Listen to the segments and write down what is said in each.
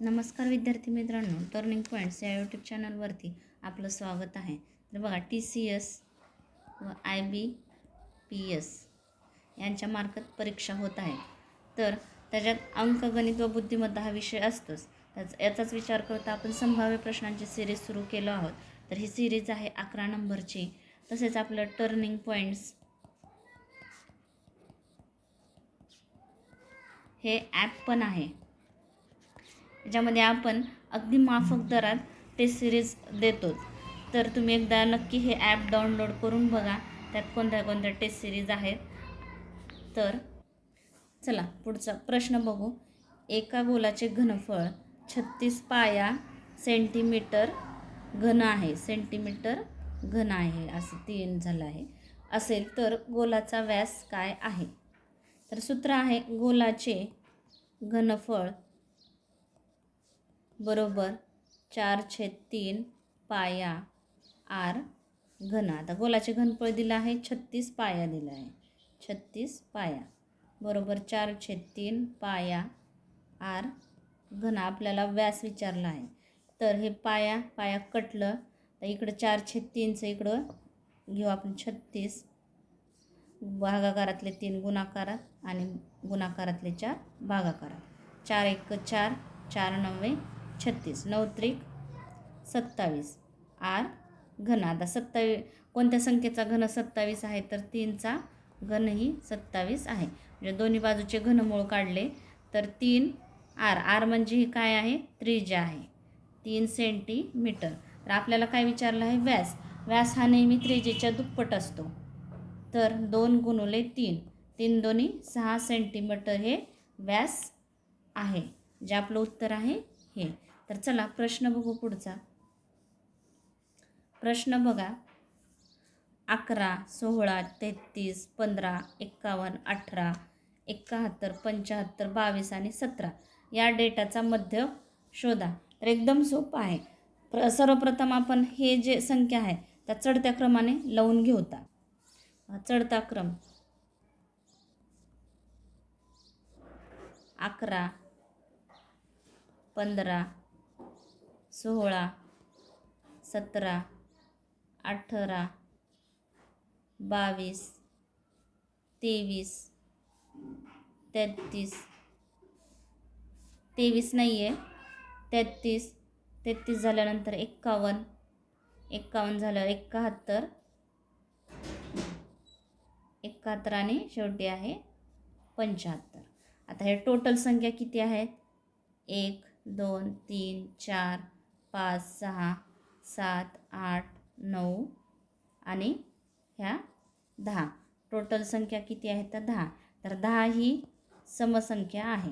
नमस्कार विद्यार्थी मित्रांनो, टर्निंग पॉईंट्स या यूट्यूब चॅनलवरती आपलं स्वागत आहे. तर बघा, TCS व IBPS यांच्या मार्फत परीक्षा होत आहे. तर त्याच्यात अंकगणित व बुद्धिमत्ता हा विषय असतोच. याचाच विचार करता आपण संभाव्य प्रश्नांची सिरीज सुरू केलो आहोत. तर ही सिरीज आहे 11 नंबरची. तसेच आपलं टर्निंग पॉईंट्स हे ॲप पण आहे. ज्यामध्ये आपण अगदी माफक दरात टेस्ट सिरीज देतो. तर तुम्ही एकदा नक्की हे ॲप डाउनलोड करून बघा, त्यात कोणत्या कोणत्या टेस्ट सिरीज आहेत. तर चला पुढचा प्रश्न बघू. एका गोलाचे घनफळ 36 पाया सेंटीमीटर घन आहे. सेंटीमीटर घन आहे असं 3 झालं आहे. असेल तर गोलाचा व्यास काय आहे? तर सूत्र आहे गोलाचे घनफळ बरोबर 4/3 पाया आर घन. आता गोलाचे घनफळ दिलं आहे 36 पाया दिलं आहे. 36 पाया बरोबर 4/3 पाया आर घन. आपल्याला व्यास विचारला आहे. तर हे पाया पाया कटलं तर इकडं 4/3चं इकडं घेऊ आपण 36, भागाकारातले 3 गुणाकारात आणि गुणाकारातले 4 भागाकारात. 4 × 1 = 4, 4 × 9 = 36, 9 × 3 = 27 आर घन. आता 27 कोणत्या संख्येचा घन 27 आहे? तर 3चा घनही 27 आहे. म्हणजे दोन्ही बाजूचे घनमूळ काढले तर 3 आर. आर म्हणजे ही काय आहे? त्रिज्या आहे, 3 सेंटीमीटर. तर आपल्याला काय विचारलं आहे? व्यास. व्यास हा नेहमी त्रिज्येच्या दुप्पट असतो. तर 2 × 3, 3 दोन्ही 6 सेंटीमीटर हे व्यास आहे. जे आपलं उत्तर आहे हे. तर चला प्रश्न बघू पुढचा. प्रश्न बघा. 11, 16, 33, 15, 51, 18, 71, 75, 22 आणि 17 या डेटाचा मध्य शोधा. तर एकदम सोपं आहे. सर्वप्रथम आपण हे जे संख्या आहे त्या चढत्या क्रमाने लावून घेऊता. चढता क्रम 11, 15, 16, 17, 18, 22, 23, 33, 23 नाही आहे, 33, 33 झाल्यानंतर 51, 51 झाल्यावर 71, 71 आणि शेवटी आहे 75. आता हे टोटल संख्या किती आहेत? 1, 2, 3, 4, 5, 6, 7, 8, 9 आणि ह्या 10. टोटल संख्या किती आहे? तर 10. तर 10 ही समसंख्या आहे.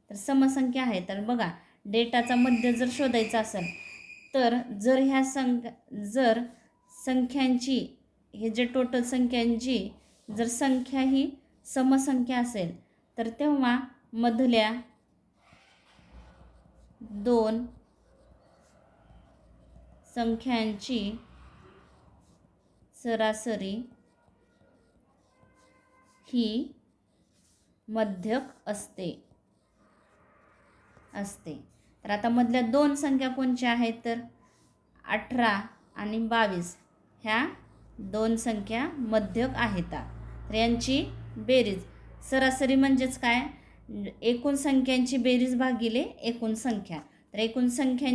तर समसंख्या आहे. तर बघा, डेटाचा मध्य जर शोधायचा असेल तर जर संख्यांची हे जे टोटल संख्यांची जर संख्या ही समसंख्या असेल तर तेव्हा मधल्या 2 संख्यांची सरासरी ही मध्यक असते. तर आता मधल्या 2 संख्या कोणत्या आहेत? तर 18 आणि 22 ह्या 2 संख्या मध्यक आहेत. तर यांची बेरीज, सरासरी म्हणजेच काय? एकूण संख्यांची बेरीज भागिले एकूण संख्या. तर एकूण संख्या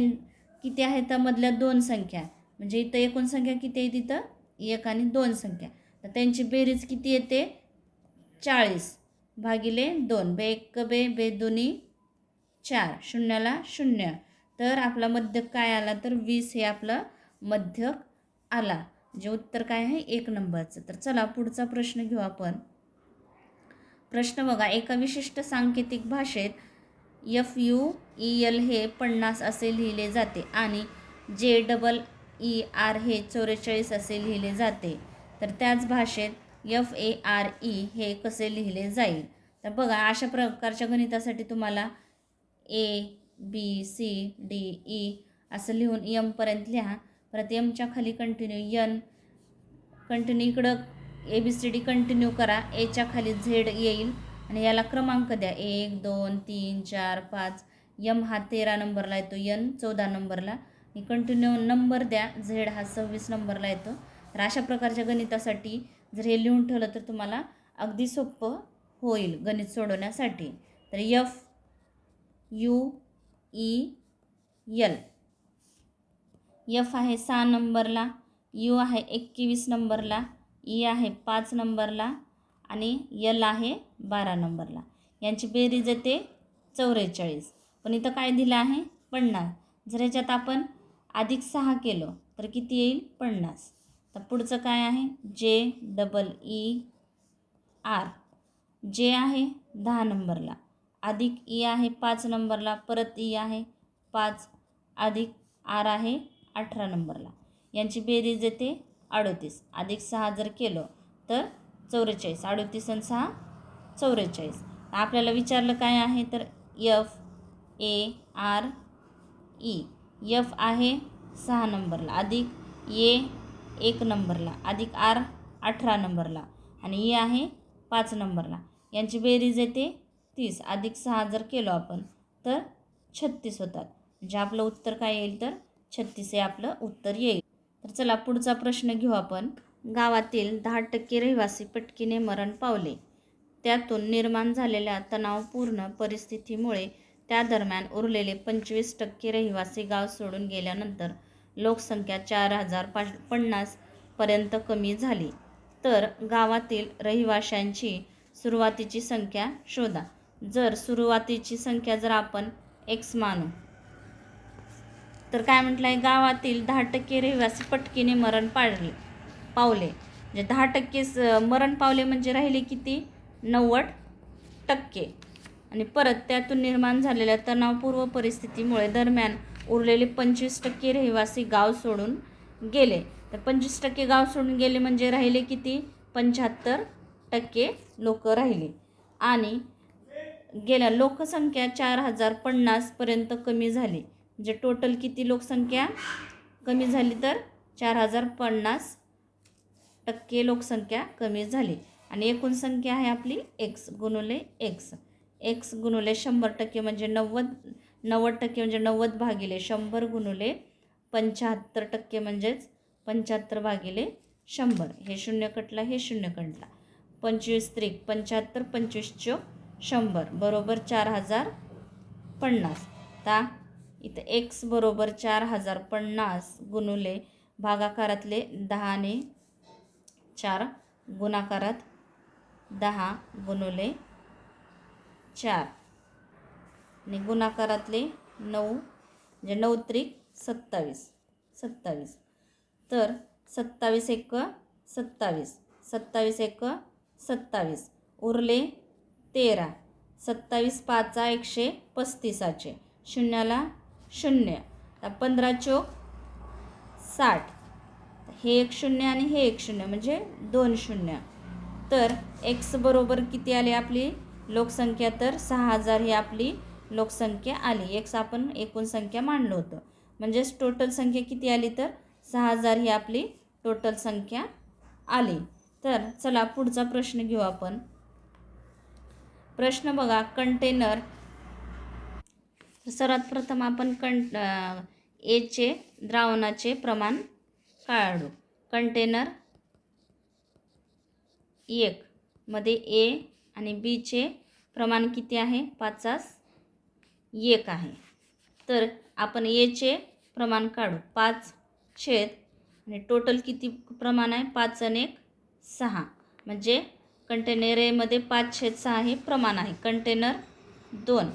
किती आहेत? तर मधल्या 2 संख्या, म्हणजे इथं एकूण संख्या किती आहे? तिथं 1 आणि 2 संख्या. तर त्यांची बेरीज किती येते? 40 भागिले 2. बे 1 बे, बे 2 4, शून्याला 0. तर आपला मध्यक काय आला? तर 20 हे आपलं मध्यक आला. जे उत्तर काय आहे? 1 नंबरचं. तर चला पुढचा प्रश्न घेऊ आपण. प्रश्न बघा. एका विशिष्ट सांकेतिक भाषेत FUEL हे 50 असे लिहिले जाते आणि JEER हे 44 असे लिहिले जाते. तर त्याच भाषेत FARE हे कसे लिहिले जाईल? तर बघा, अशा प्रकारच्या गणितासाठी तुम्हाला ABCDE असं लिहून M पर्यंत लिहा. परत Mच्या खाली कंटिन्यू N, कंटिन्यू इकडं ABCD कंटिन्यू करा. Aच्या खाली Z येईल आणि याला क्रमांक द्या. 1, 2, 3, 4, 5 एम हा 13 नंबरला येतो, एन 14 नंबरला. आणि कंटिन्यू नंबर द्या, झेड हा 26 नंबरला येतो. तर अशा प्रकारच्या गणितासाठी जर हे लिहून ठेवलं तर तुम्हाला अगदी सोपं होईल गणित सोडवण्यासाठी. तर F you E L, F आहे 6 नंबरला, यू आहे 21 नंबरला, ई आहे 5 नंबरला आणि एल आहे 12 नंबरला. यांची बेरीज येते 44. पण इथं काय दिलं आहे 50. जर ह्याच्यात आपण अधिक 6 केलं तर किती येईल 50. तर पुढचं काय आहे जे डबल ई आर. जे आहे 10 नंबरला, अधिक ई आहे 5 नंबरला, परत ई आहे 5, अधिक आर आहे 18 नंबरला. यांची बेरीज येते 38. अधिक 6 जर केलं तर 44. 38 आणि 6 44. आपल्याला विचारलं काय आहे तर F A R E. F आहे 6 नंबरला, अधिक ए 1 नंबरला, अधिक आर 18 नंबरला आणि ई आहे 5 नंबरला. यांची बेरीज येते 30. अधिक 6 जर केलो आपण तर 36 होतात. म्हणजे आपलं उत्तर काय येईल तर 36 हे आपलं उत्तर येईल. तर चला पुढचा प्रश्न घेऊ आपण. गावातील 10% रहिवासी पटकीने मरण पावले. त्यातून निर्माण झालेल्या तणावपूर्ण परिस्थितीमुळे त्या दरम्यान उरलेले 25% रहिवासी गाव सोडून गेल्यानंतर लोकसंख्या 4050 पर्यंत कमी झाली. तर गावातील रहिवाशांची सुरुवातीची संख्या शोधा. जर सुरुवातीची संख्या जर आपण x मानू तर काय म्हटलं आहे गावातील 10% रहिवासी पटकीने मरण पावले. म्हणजे 10% मरण पावले म्हणजे राहिले किती 90%. आणि परत त्यातून निर्माण झालेल्या तणावपूर्व परिस्थितीमुळे दरम्यान उरलेले 25% रहिवासी गाव सोडून गेले. तर 25% गाव सोडून गेले म्हणजे राहिले किती 75% लोक राहिले. आणि गेल्या लोकसंख्या 4050 पर्यंत कमी झाली. म्हणजे टोटल किती लोकसंख्या कमी झाली तर 4050% लोकसंख्या कमी झाली. आणि एकूण संख्या आहे आपली x गुणुले x. x गुणुले 100% म्हणजे 90% म्हणजे 90 भागिले 100 गुणुले 75% म्हणजेच 75 भागिले 100. हे शून्य कटला, हे शून्य कटला. 25 त्रिक 75, 25 चोक 100 बरोबर 4050. आता इथं x बरोबर 4050 गुणुले भागाकारातले 10 ने 4, गुणाकारात 10 गुणुले 4 आणि गुणाकारातले 9 म्हणजे 9 त्रिक 27. तर 27 एक 27, 27 एक 27, उरले 13. 27 5 135, शून्याला 0. तर 15 चोक 60. हे एक शून्य आणि हे एक शून्य म्हणजे 2 शून्य. तर x बरोबर किती आली आपली लोकसंख्या तर 6000 ही आपली लोकसंख्या आली. x आपण एकूण संख्या मानलं होतं. म्हणजेच टोटल संख्या किती आली तर 6000 ही आपली टोटल संख्या आली. तर चला पुढचा प्रश्न घेऊ आपण. प्रश्न बघा कंटेनर. सर्वात प्रथम आपण एचे द्रावणाचे प्रमाण काढू. कंटेनर 1 मध्ये ए आणि बीचे प्रमाण किती आहे 5:1 आहे. तर आपण एचे प्रमाण काढू 5 छेद आणि टोटल किती प्रमाण आहे 5 आणि 1 6. म्हणजे कंटेनर एमध्ये 5/6 हे प्रमाण आहे. कंटेनर 2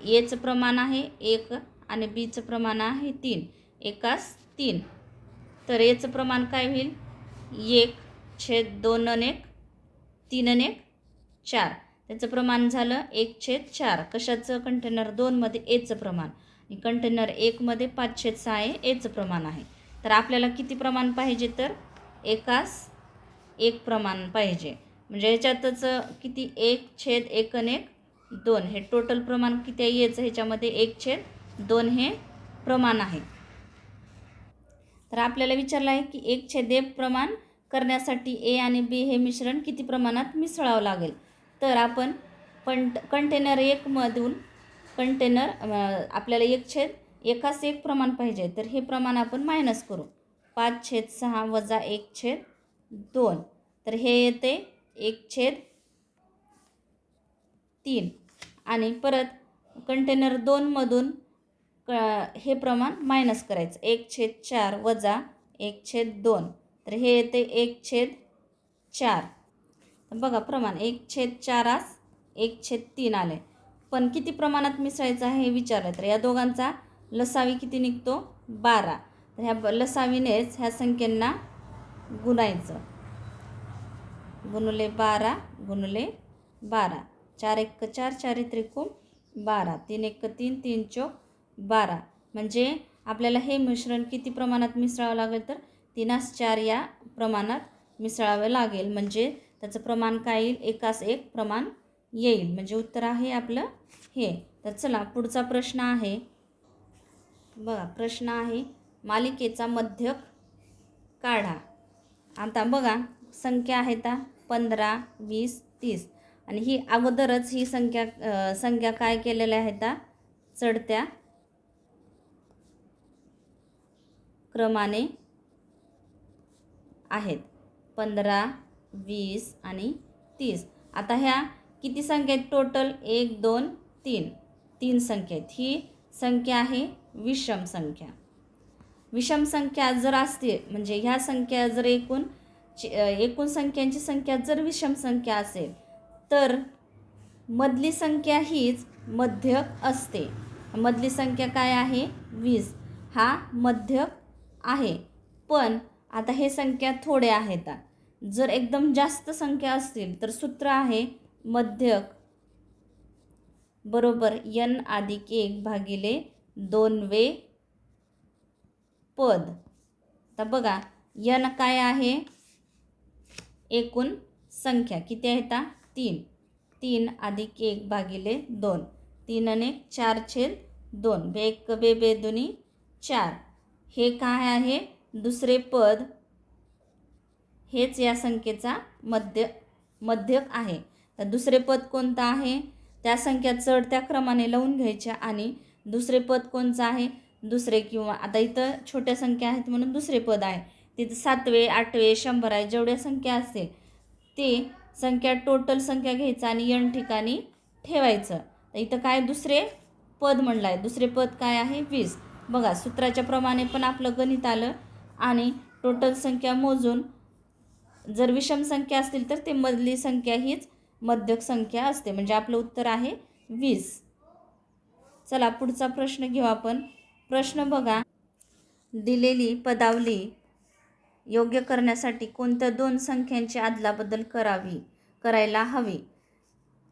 एचं प्रमाण आहे 1 आणि बीचं प्रमाण आहे 3, एकास 3. तर एचं प्रमाण काय होईल 1/2 आणि 1 3 आणि 1 4. त्याचं प्रमाण झालं 1/4. कशाचं कंटेनर 2मध्ये एचं प्रमाण आणि कंटेनर 1मध्ये 5/6 हे एचं प्रमाण आहे. तर आपल्याला किती प्रमाण पाहिजे तर एकास 1 प्रमाण पाहिजे. म्हणजे याच्यातच किती 1/1 आणि 2 हे टोटल प्रमाण किती आहे याचं ह्याच्यामध्ये 1/2 हे प्रमाण आहे. तर आपल्याला विचारलं आहे की 1/1 प्रमाण करण्यासाठी ए आणि बी हे मिश्रण किती प्रमाणात मिसळावं लागेल. तर आपण कंटेनर 1 मधून कंटेनर आपल्याला एकास एक प्रमाण पाहिजे, तर हे प्रमाण आपण मायनस करू. 5/6 वजा 1/2, तर हे येते 1/3. आणि परत कंटेनर 2मधून हे प्रमाण मायनस करायचं. 1/4 वजा 1/2, तर हे येते 1/4. बघा प्रमाण 1/4 1/3 आले. पण किती प्रमाणात मिसळायचं आहे हे विचारलं, तर या दोघांचा लसावी किती निघतो? 12. तर ह्या लसावीनेच ह्या संख्यांना गुणायचं. गुणुले 12 गुणुले 12. 4 1 4 4 3 12. 3 1 3 3 4 12. म्हणजे आपल्याला हे मिश्रण किती प्रमाणात मिसळावं लागेल? तर 3/4 या प्रमाणात मिसळावे लागेल. म्हणजे त्याचं प्रमाण काय येईल? एकास एक प्रमाण येईल. म्हणजे उत्तर आहे आपलं हे. तर चला पुढचा प्रश्न आहे. बघा प्रश्न आहे, मालिकेचा मध्यक काढा. आता बघा संख्या आहेत 15 20 30, आणि ही अगोदरच ही संख्या काय केलेल्या आहेत? चढत्या क्रमाने आहेत. 15 20 आणि 30. आता ह्या किती संख्या आहेत टोटल? 1 2 3. 3 संख्या आहेत. ही संख्या आहे विषम संख्या. विषम संख्या जर असते, म्हणजे ह्या संख्या जर एकूण संख्यांची संख्या जर विषम संख्या असेल, तर मधली संख्या हीच मध्यक असते. मधली संख्या काय आहे? 20. हा मध्यक आहे. पण आता हे संख्या थोड्या आहेत. जर एकदम जास्त संख्या असतील तर सूत्र आहे मध्यक बरोबर n+1 भागिले 2वे पद. तर बघा n काय आहे? एकूण संख्या किती आहेत? 3. 3 + 1 भागिले 2. 3 आणि 1 4/2. बेक बे दुनी 4. हे काय आहे? दुसरे पद. हेच या संख्येचा मध्यक आहे. तर दुसरे पद कोणतं आहे? त्या संख्या चढत्या क्रमाने लावून घ्यायच्या, आणि दुसरे पद कोणतं आहे? दुसरे, किंवा आता इथं छोट्या संख्या आहेत म्हणून दुसरे पद आहे. तिथं 7वे 8वे 100 आहे. जेवढ्या संख्या असतील ते संख्या टोटल संख्या घ्यायचं आणि n ठिकाणी ठेवायचं. तर इथं काय दुसरे पद म्हणलं आहे. दुसरे पद काय आहे? 20. बघा सूत्राच्या प्रमाणे पण आपलं गणित आलं. आणि टोटल संख्या मोजून जर विषम संख्या असतील तर ते मधली संख्या हीच मध्यक संख्या असते. म्हणजे आपलं उत्तर आहे 20. चला पुढचा प्रश्न घेऊ आपण. प्रश्न बघा, दिलेली पदावली योग्य करण्यासाठी कोणत्या 2 संख्यांची अदलाबदल करायला हवी?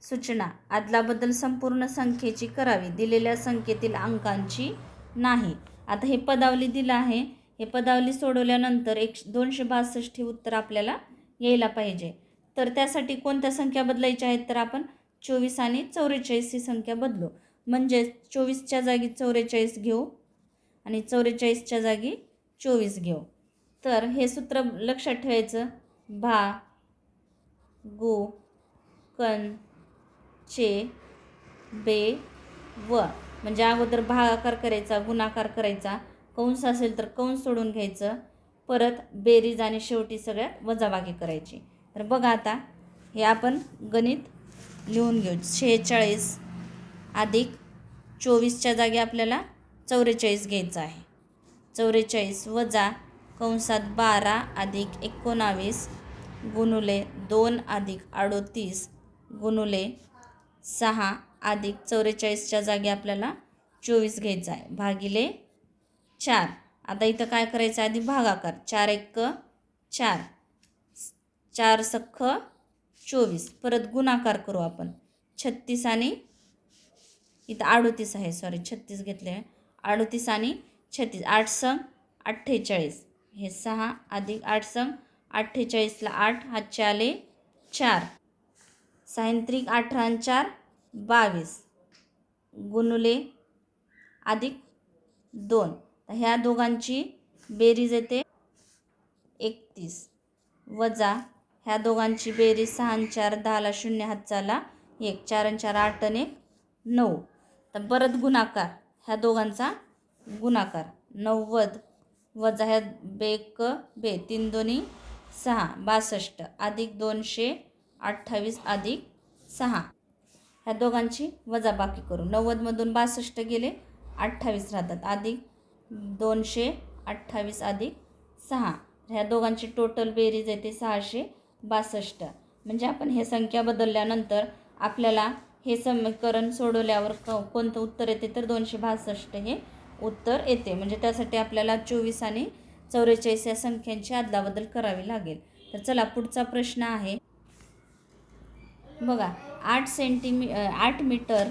सूचना: अदलाबदल संपूर्ण संख्येची करावी, दिलेल्या संख्येतील अंकांची नाही. आता हे पदावली दिलं आहे. हे पदावली सोडवल्यानंतर 262 हे उत्तर आपल्याला यायला पाहिजे. तर त्यासाठी कोणत्या संख्या बदलायच्या आहेत? तर आपण 24 आणि 44 ही संख्या बदलू. म्हणजे 24च्या जागी 44 घेऊ आणि 44च्या जागी 24 घेऊ. तर हे सूत्र लक्षात ठेवायचं. भा गु कन चे बे व, म्हणजे अगोदर भागाकार करायचा, गुणाकार करायचा, कंस असेल तर कंस सोडून घ्यायचं, परत बेरीज आणि शेवटी सगळ्यात वजाबाकी करायची. तर बघा आता हे आपण गणित लिहून घेऊ. 46 अधिक 24च्या जागी आपल्याला 44 घ्यायचं आहे. 44 वजा कंसात 12 अधिक 19 गुणुले 2 अधिक 38 गुणुले 6 अधिक 44च्या जागी आपल्याला 24 घ्यायचा आहे भागिले 4. आता इथं काय करायचं? आधी भागाकार. 4 1 4, 4 सख्ख 24. परत गुणाकार करू आपण. 36 आणि इथं 38 आहे, सॉरी 36 घेतले आहे. 38 आणि 36, 8 संग 48. हे 6 अधिक 8 संग 48ला 8 हातचे आले 4. 6 18 आणि 4 22 गुणुले अधिक 2. तर ह्या दोघांची बेरीज येते 31 वजा ह्या दोघांची बेरीज 6 आणि 4 10ला 0 हातचाला 1, 4 आणि 4 8 आणि 1 9. तर परत गुणाकार, ह्या दोघांचा गुणाकार 90 वजा ह्या बेक बे 3 दोन्ही 6 62 अधिक 228 अधिक 6, ह्या दोघांची वजाबाकी करू. 90मधून 62 गेले 28 राहतात अधिक 228 अधिक 6, ह्या दोघांची टोटल बेरीज येते 662. म्हणजे आपण हे संख्या बदलल्यानंतर आपल्याला हे समीकरण सोडवल्यावर कोणतं उत्तर येते तर 262 हे उत्तर येते. म्हणजे त्यासाठी आपल्याला 24 आणि 44 या संख्यांची अदलाबदल करावी लागेल. तर चला पुढचा प्रश्न आहे बघा. 8 मीटर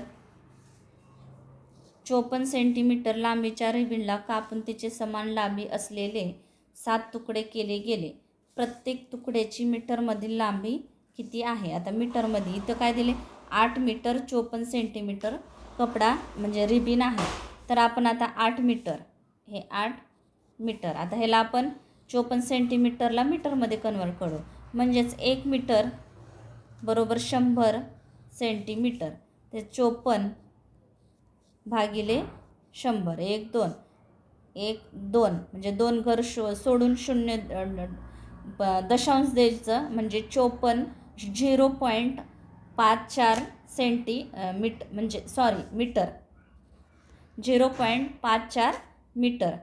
54 सेंटीमीटर लांबीच्या रिबीनला कापून तिचे समान लांबी असलेले 7 तुकडे केले गेले. प्रत्येक तुकड्याची मीटरमधील लांबी किती आहे? आता मीटरमध्ये इथं काय दिले? 8 मीटर 54 सेंटीमीटर कपडा म्हणजे रिबीन आहे. तर आपण आता 8 मीटर, हे 8 मीटर, आता ह्याला आपण 54 सेंटीमीटरला मीटरमध्ये कन्वर्ट करू. म्हणजेच 1 मीटर बरोबर 100 सेंटीमीटर. ते 54 भागिले 100, 1 2 1 2 म्हणजे 2 घर सोडून 0 दशांश द्यायचं. म्हणजे 54 0.54 म्हणजे मीटर 0.54 मीटर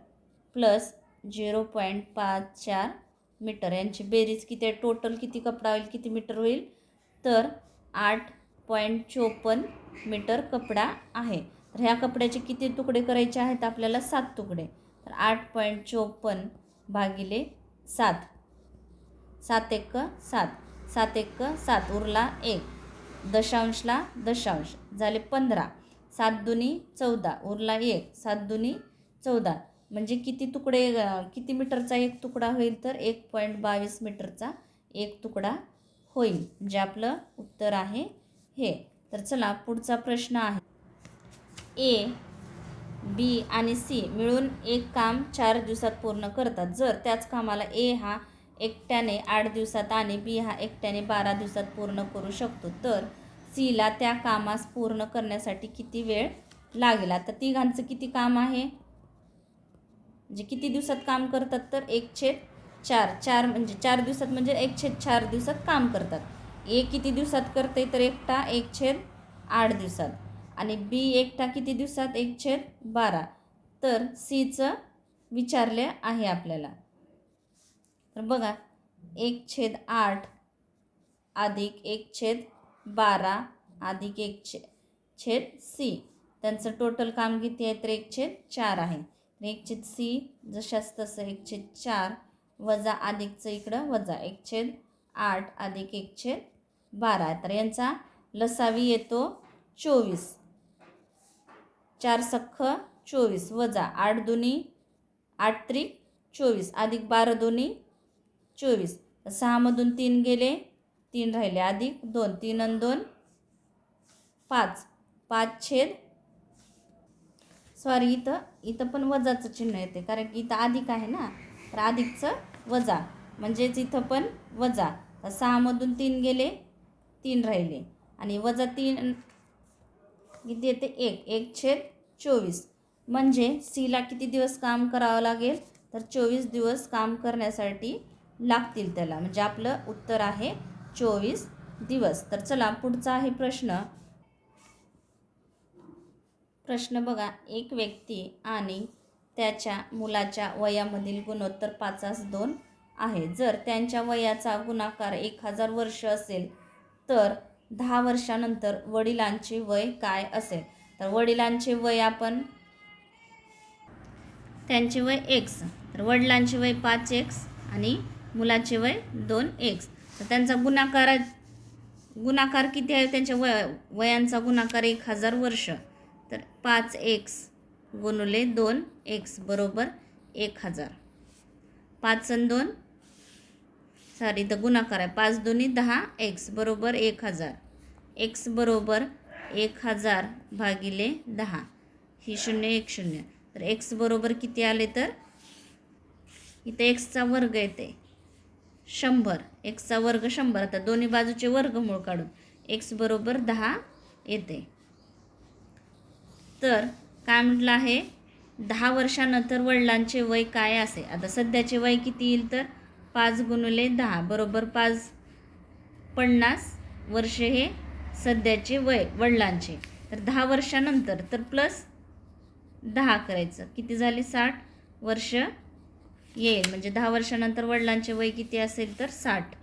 प्लस 0.54 मीटर यांची बेरीज किती आहे? टोटल किती कपडा होईल, किती मीटर होईल? तर 8.54 मीटर कपडा आहे. तर ह्या कपड्याचे किती तुकडे करायचे आहेत आपल्याला? 7 तुकडे. तर 8.54 भागिले 7, 7 1 7, 7 1 7 उरला 1, दशांशला दशांश झाले 15, 7 दुनी 14 उरला 1, 7 दुनी 14. म्हणजे किती तुकडे, किती मीटरचा एक तुकडा होईल? तर 1.22 मीटरचा एक तुकडा होईल. म्हणजे आपलं उत्तर आहे हे. तर चला पुढचा प्रश्न आहे. ए, बी आणि सी मिळून एक काम 4 दिवसात पूर्ण करतात. जर त्याच कामाला ए हा एकट्याने 8 दिवसात आणि बी हा एकट्याने 12 दिवसात पूर्ण करू शकतो, तर सीला त्या कामास पूर्ण करण्यासाठी किती वेळ लागेल? आता तिघांचं किती काम आहे, म्हणजे किती दिवसात काम करतात? तर 1/4. 4 म्हणजे 4 दिवसात, म्हणजे 1/4 दिवसात काम करतात. ए किती दिवसात करते? तर एकटा 1/8 दिवसात. आणि बी एकटा किती दिवसात? 1/12. तर सीचं विचारले आहे आपल्याला. तर बघा 1/8 अधिक 1/12 अधिक 1/सी, त्यांचं टोटल काम किती आहे? तर 1/4 आहे. 1/सी जशाच तसं 1/4 वजा अधिकचं इकडं वजा 1/8 अधिक 1/12. तर यांचा लसावी येतो 24. 4 सख्ख 24 वजा 8 दुनी 8 त्रिक 24 अधिक 12 दुनी 24. 6 मधून 3 गेले 3 राहिले अधिक 2, 3 आणि 2 5, 5 सॉरी इथं पण वजाचं चिन्ह येते, कारण की इथं अधिक आहे ना, तर अधिकचं वजा म्हणजेच इथं पण वजा. 6 मधून 3 गेले 3 राहिले आणि वजा 3 किती येते? 1/24. म्हणजे सीला किती दिवस काम करावं लागेल? तर 24 दिवस काम करण्यासाठी लागतील त्याला. म्हणजे आपलं उत्तर आहे 24 दिवस. तर चला पुढचा आहे प्रश्न बघा. एक व्यक्ती आणि त्याच्या मुलाच्या वयामधील गुणोत्तर 5:2 आहे. जर त्यांच्या वयाचा गुणाकार 1000 वर्ष असेल तर 10 वर्षानंतर वडिलांचे वय काय असेल? तर वडिलांचे वय त्यांचे वय x, तर वडिलांचे वय 5x आणि मुलाचे वय 2x. तर त्यांचा गुणाकार किती आहे? त्यांच्या वयांचा गुणाकार 1000 वर्ष. तर 5x गुणिले 2x बरोबर 1000. 5 आणि 2 सॉरी इथं गुणाकार आहे. 5 दुनी 10x बरोबर 1000. x बरोबर 1000 भागिले 10. ही 0 1 0. तर x बरोबर किती आले? तर इथे xचा वर्ग येते 100. xचा वर्ग 100. आता दोन्ही बाजूचे वर्गमूळ काढून x बरोबर 10 येते. तर काय म्हटलं आहे, 10 वर्षानंतर वडिलांचे वय काय असेल. आता सध्याचे वय किती येईल तर 5 गुणिले 10 बरोबर 50 वर्षे हे सध्याचे वय वडिलांचे. तर 10 वर्षानंतर तर प्लस 10 करायचं, किती झाली 60 वर्ष येईल. म्हणजे 10 वर्षानंतर वडिलांचे वय किती असेल तर 60.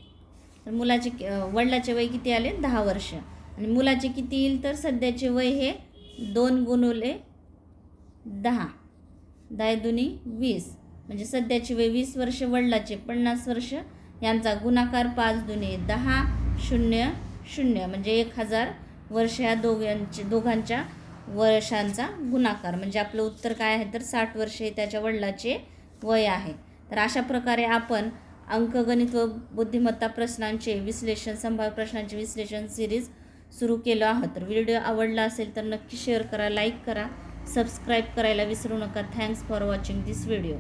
तर वडिलाचे वय किती आले 10 वर्ष. आणि मुलाचे किती येईल तर सध्याचे वय हे 2 गुणिले 10, 10 दुनी 20. म्हणजे सध्याचे वय 20 वर्ष, वडिलाचे 50 वर्ष, यांचा गुणाकार 5 दुनी 10, 0 0 म्हणजे 1000 वर्ष ह्या दोघांच्या वर्षांचा गुणाकार. म्हणजे आपलं उत्तर काय आहे तर 60 वर्ष हे त्याच्या वडिलाचे वय आहे. तर अशा प्रकारे आपण अंकगणित व बुद्धिमत्ता प्रश्नांचे विश्लेषण, संभाव्य प्रश्नांचे विश्लेषण सिरीज सुरू केलं आहोत. तर व्हिडिओ आवडला असेल तर नक्की शेअर करा, लाईक करा, सबस्क्राईब करायला विसरू नका. Thanks for watching this video.